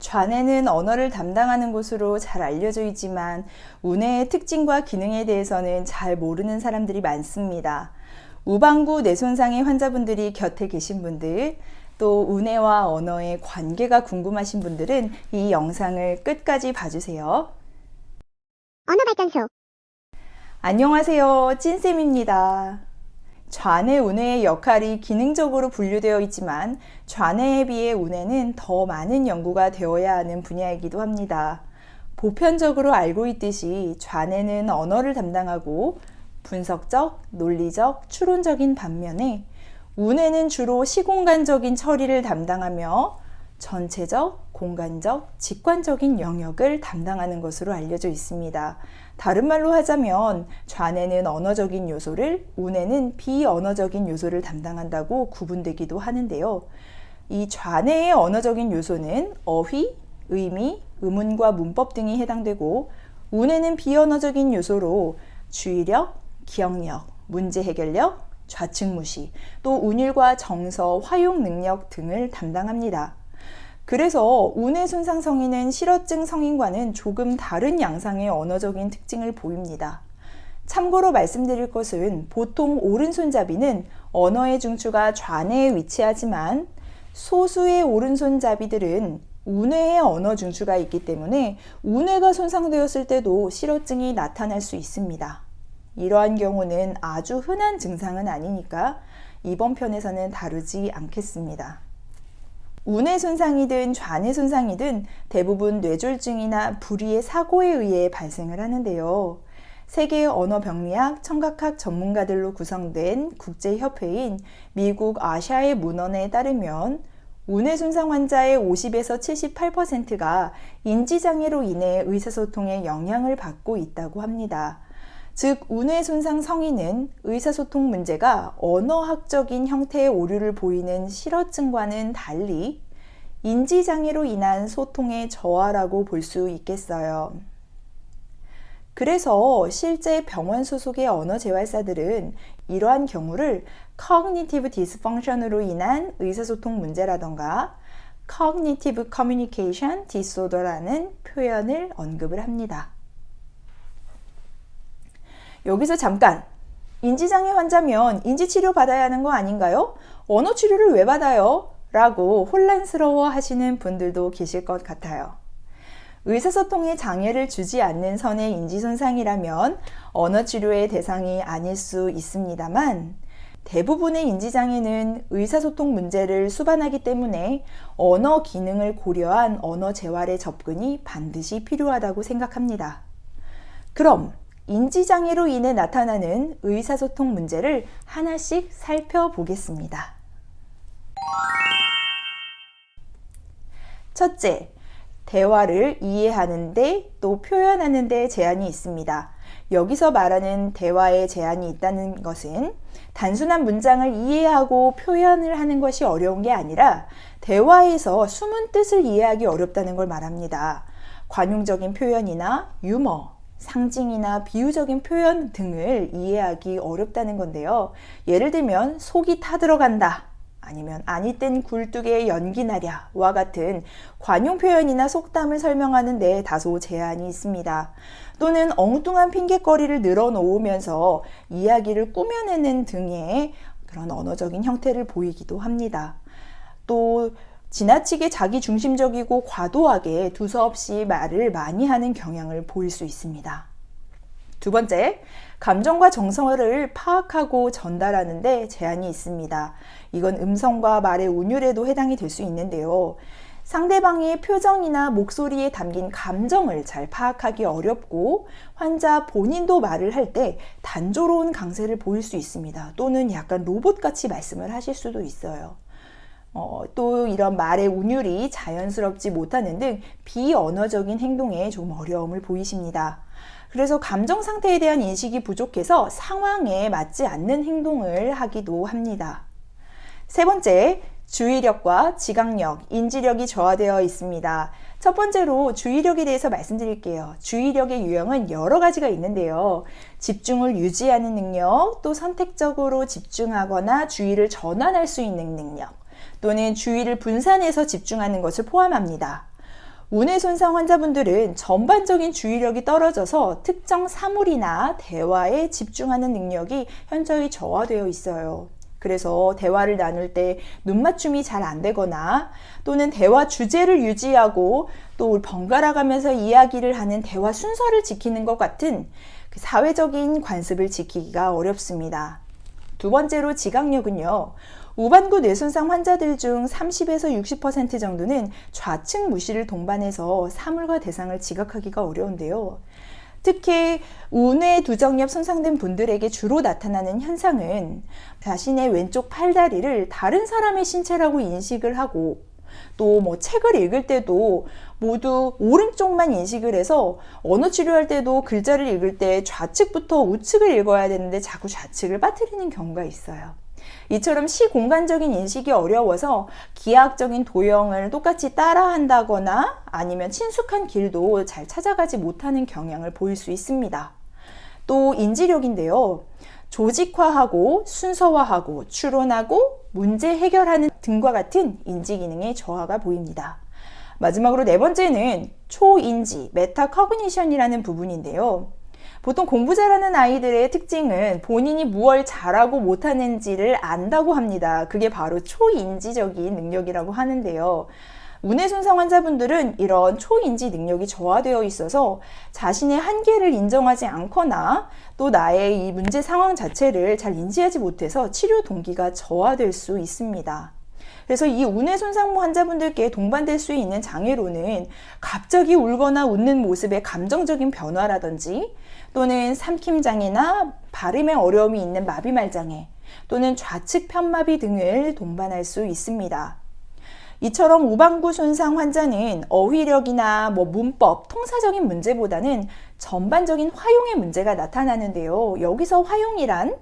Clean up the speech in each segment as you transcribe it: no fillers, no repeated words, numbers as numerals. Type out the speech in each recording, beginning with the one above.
좌뇌는 언어를 담당하는 곳으로 잘 알려져 있지만 우뇌의 특징과 기능에 대해서는 잘 모르는 사람들이 많습니다. 우방구 뇌손상의 환자분들이 곁에 계신 분들, 또 우뇌와 언어의 관계가 궁금하신 분들은 이 영상을 끝까지 봐주세요. 언어발전소. 안녕하세요, 찐쌤입니다. 좌뇌, 우뇌의 역할이 기능적으로 분류되어 있지만 좌뇌에 비해 우뇌는 더 많은 연구가 되어야 하는 분야이기도 합니다. 보편적으로 알고 있듯이 좌뇌는 언어를 담당하고 분석적, 논리적, 추론적인 반면에 우뇌는 주로 시공간적인 처리를 담당하며 전체적, 공간적, 직관적인 영역을 담당하는 것으로 알려져 있습니다. 다른 말로 하자면 좌뇌는 언어적인 요소를, 우뇌는 비언어적인 요소를 담당한다고 구분되기도 하는데요. 이 좌뇌의 언어적인 요소는 어휘, 의미, 의문과 문법 등이 해당되고, 우뇌는 비언어적인 요소로 주의력, 기억력, 문제 해결력, 좌측 무시, 또 운율과 정서, 활용 능력 등을 담당합니다. 그래서 우뇌 손상 성인은 실어증 성인과는 조금 다른 양상의 언어적인 특징을 보입니다. 참고로 말씀드릴 것은 보통 오른손잡이는 언어의 중추가 좌뇌에 위치하지만 소수의 오른손잡이들은 우뇌에 언어 중추가 있기 때문에 우뇌가 손상되었을 때도 실어증이 나타날 수 있습니다. 이러한 경우는 아주 흔한 증상은 아니니까 이번 편에서는 다루지 않겠습니다. 우뇌 손상이든 좌뇌 손상이든 대부분 뇌졸중이나 불의의 사고에 의해 발생을 하는데요. 세계 언어병리학, 청각학 전문가들로 구성된 국제협회인 미국 아시아의 문헌에 따르면 우뇌 손상 환자의 50에서 78%가 인지장애로 인해 의사소통에 영향을 받고 있다고 합니다. 즉, 우뇌 손상 성인은 의사소통 문제가 언어학적인 형태의 오류를 보이는 실어증과는 달리 인지장애로 인한 소통의 저하라고 볼 수 있겠어요. 그래서 실제 병원 소속의 언어재활사들은 이러한 경우를 Cognitive Dysfunction으로 인한 의사소통 문제라던가 Cognitive Communication Disorder라는 표현을 언급을 합니다. 여기서 잠깐, 인지장애 환자면 인지치료 받아야 하는 거 아닌가요? 언어치료를 왜 받아요? 라고 혼란스러워 하시는 분들도 계실 것 같아요. 의사소통에 장애를 주지 않는 선의 인지손상이라면 언어치료의 대상이 아닐 수 있습니다만 대부분의 인지장애는 의사소통 문제를 수반하기 때문에 언어 기능을 고려한 언어재활의 접근이 반드시 필요하다고 생각합니다. 그럼 인지장애로 인해 나타나는 의사소통 문제를 하나씩 살펴보겠습니다. 첫째, 대화를 이해하는데 또 표현하는데 제한이 있습니다. 여기서 말하는 대화에 제한이 있다는 것은 단순한 문장을 이해하고 표현을 하는 것이 어려운 게 아니라 대화에서 숨은 뜻을 이해하기 어렵다는 걸 말합니다. 관용적인 표현이나 유머, 상징이나 비유적인 표현 등을 이해하기 어렵다는 건데요. 예를 들면 속이 타들어간다, 아니면 아니 땐 굴뚝에 연기 나랴와 같은 관용 표현이나 속담을 설명하는 데 다소 제한이 있습니다. 또는 엉뚱한 핑곗거리를 늘어놓으면서 이야기를 꾸며내는 등의 그런 언어적인 형태를 보이기도 합니다. 또 지나치게 자기중심적이고 과도하게 두서없이 말을 많이 하는 경향을 보일 수 있습니다. 두 번째, 감정과 정서를 파악하고 전달하는 데 제한이 있습니다. 이건 음성과 말의 운율에도 해당이 될 수 있는데요. 상대방의 표정이나 목소리에 담긴 감정을 잘 파악하기 어렵고 환자 본인도 말을 할 때 단조로운 강세를 보일 수 있습니다. 또는 약간 로봇같이 말씀을 하실 수도 있어요. 또 이런 말의 운율이 자연스럽지 못하는 등 비언어적인 행동에 좀 어려움을 보이십니다. 그래서 감정 상태에 대한 인식이 부족해서 상황에 맞지 않는 행동을 하기도 합니다. 세 번째, 주의력과 지각력, 인지력이 저하되어 있습니다. 첫 번째로 주의력에 대해서 말씀드릴게요. 주의력의 유형은 여러 가지가 있는데요. 집중을 유지하는 능력, 또 선택적으로 집중하거나 주의를 전환할 수 있는 능력, 또는 주의를 분산해서 집중하는 것을 포함합니다. 우뇌 손상 환자분들은 전반적인 주의력이 떨어져서 특정 사물이나 대화에 집중하는 능력이 현저히 저하되어 있어요. 그래서 대화를 나눌 때 눈맞춤이 잘 안 되거나 또는 대화 주제를 유지하고 또 번갈아 가면서 이야기를 하는 대화 순서를 지키는 것 같은 그 사회적인 관습을 지키기가 어렵습니다. 두 번째로 지각력은요. 우반구 뇌손상 환자들 중 30에서 60% 정도는 좌측 무시를 동반해서 사물과 대상을 지각하기가 어려운데요. 특히 우뇌 두정엽 손상된 분들에게 주로 나타나는 현상은 자신의 왼쪽 팔다리를 다른 사람의 신체라고 인식을 하고 또 책을 읽을 때도 모두 오른쪽만 인식을 해서 언어 치료할 때도 글자를 읽을 때 좌측부터 우측을 읽어야 되는데 자꾸 좌측을 빠뜨리는 경우가 있어요. 이처럼 시공간적인 인식이 어려워서 기하학적인 도형을 똑같이 따라한다거나 아니면 친숙한 길도 잘 찾아가지 못하는 경향을 보일 수 있습니다. 또 인지력인데요. 조직화하고 순서화하고 추론하고 문제 해결하는 등과 같은 인지 기능의 저하가 보입니다. 마지막으로 네 번째는 초인지, 메타커그니션이라는 부분인데요. 보통 공부 잘하는 아이들의 특징은 본인이 무엇을 잘하고 못하는지를 안다고 합니다. 그게 바로 초인지적인 능력이라고 하는데요. 우뇌 손상 환자분들은 이런 초인지 능력이 저하되어 있어서 자신의 한계를 인정하지 않거나 또 나의 이 문제 상황 자체를 잘 인지하지 못해서 치료 동기가 저하될 수 있습니다. 그래서 이 우뇌 손상 환자분들께 동반될 수 있는 장애로는 갑자기 울거나 웃는 모습의 감정적인 변화라든지 또는 삼킴장애나 발음에 어려움이 있는 마비말장애 또는 좌측 편마비 등을 동반할 수 있습니다. 이처럼 우반구 손상 환자는 어휘력이나 문법, 통사적인 문제보다는 전반적인 화용의 문제가 나타나는데요. 여기서 화용이란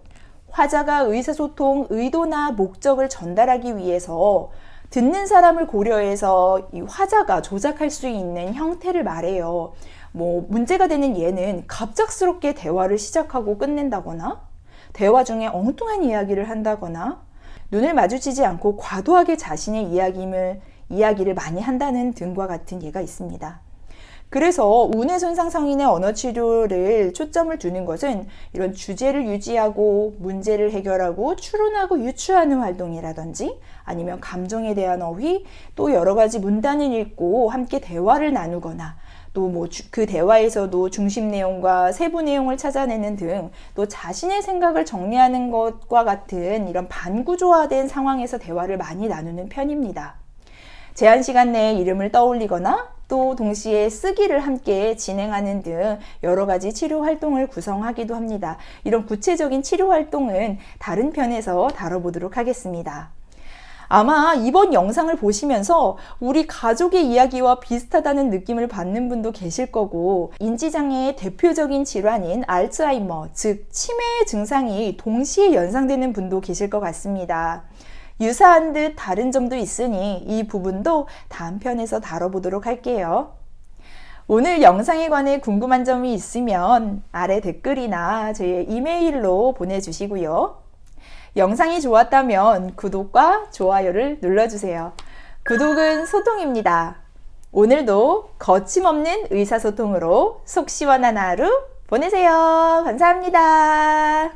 화자가 의사소통 의도나 목적을 전달하기 위해서 듣는 사람을 고려해서 이 화자가 조작할 수 있는 형태를 말해요. 문제가 되는 예는 갑작스럽게 대화를 시작하고 끝낸다거나 대화 중에 엉뚱한 이야기를 한다거나 눈을 마주치지 않고 과도하게 자신의 이야기를 많이 한다는 등과 같은 예가 있습니다. 그래서 우뇌 손상 성인의 언어 치료를 초점을 두는 것은 이런 주제를 유지하고 문제를 해결하고 추론하고 유추하는 활동이라든지 아니면 감정에 대한 어휘, 또 여러 가지 문단을 읽고 함께 대화를 나누거나 또 그 대화에서도 중심 내용과 세부 내용을 찾아내는 등 또 자신의 생각을 정리하는 것과 같은 이런 반구조화된 상황에서 대화를 많이 나누는 편입니다. 제한 시간 내에 이름을 떠올리거나 또 동시에 쓰기를 함께 진행하는 등 여러 가지 치료 활동을 구성하기도 합니다. 이런 구체적인 치료 활동은 다른 편에서 다뤄보도록 하겠습니다. 아마 이번 영상을 보시면서 우리 가족의 이야기와 비슷하다는 느낌을 받는 분도 계실 거고 인지장애의 대표적인 질환인 알츠하이머, 즉 치매 증상이 동시에 연상되는 분도 계실 것 같습니다. 유사한 듯 다른 점도 있으니 이 부분도 다음 편에서 다뤄보도록 할게요. 오늘 영상에 관해 궁금한 점이 있으면 아래 댓글이나 제 이메일로 보내주시고요. 영상이 좋았다면 구독과 좋아요를 눌러주세요. 구독은 소통입니다. 오늘도 거침없는 의사소통으로 속 시원한 하루 보내세요. 감사합니다.